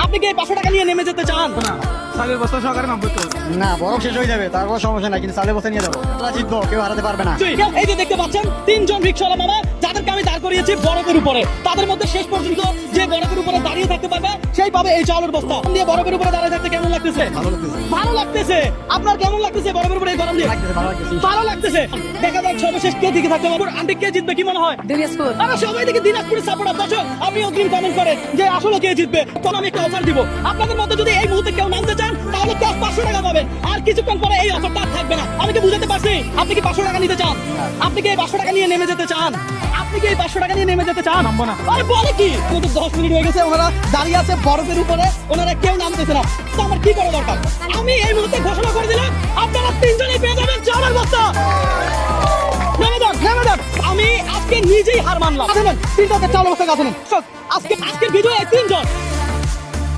আপনি কি এই 500 টাকা নিয়ে নেমে যেতে চান? চালের বস্তা সহকারে নামবো তো না, বরফ শেষ হয়ে যাবে, তারপর সমস্যা নাই, কিন্তু চালের বস্তা নিয়ে যাবো। আমরা জিতবো, কেউ হারাতে পারবে না। এই যে দেখতে পাচ্ছেন তিনজন রিকশাওয়ালা মামা, যাদেরকে আমি দাঁড় করিয়েছি বরফের উপরে। তাদের মধ্যে শেষ পর্যন্ত যে বরফের উপরে দাঁড়িয়ে থাকতে পারবে সেই পাবে এই চাউলের বস্তা। দিয়ে বরফের উপরে দাঁড়িয়ে থাকতে কেমন লাগতেছে? ভালো লাগতেছে। ভালো লাগতেছে। আপনার কেমন লাগতেছে বরফের উপরে এই গরম দিয়ে? ভালো লাগতেছে। ভালো লাগতেছে। দেখা যাক সর্বশেষ কে টিকে থাকতে পারবে। আন্টি কে জিতবে কি মনে হয়? দিনাজপুর। আমরা সবাই দেখি দিনাজপুরের সাপোর্টার। দর্শক আপনি অগ্রিম কমেন্ট করেন যে আসলে কে জিতবে। তখন আমি একটা অফার দিব। আপনাদের মধ্যে যদি এই মুহূর্তে কেউ নামতে চান তাহলে ক্যাশ 500 টাকা পাবেন। আর কিছুক্ষণ পরে এই অফারটা আর থাকবে না। আমি কি বুঝাতে পারছি? আপনি কি 500 টাকা নিতে চান? আপনি কি এই 500 টাকা নিয়ে নেমে যেতে চান? আপনি কি এই 500 টাকা নিয়ে নেমে যেতে চান? নামবো না। আরে বলে কি? কিন্তু 10 মিনিট হয়ে গেছে, ওনারা দাঁড়িয়ে আছে বরফের উপরে, ওনারা কেউ নামতেছে না। তো আমার কি করা দরকার? আমি এই মুহূর্তে ঘোষণা করে দিলাম আপনারা তিনজনেই পেয়ে যাবেন চালের বস্তা। নেমে যান, নেমে যান। আমি আজকে নিজেই হার মানলাম। তিনটাতে চালের বস্তা গাছেন। আজকের ভিডিও এই তিনজন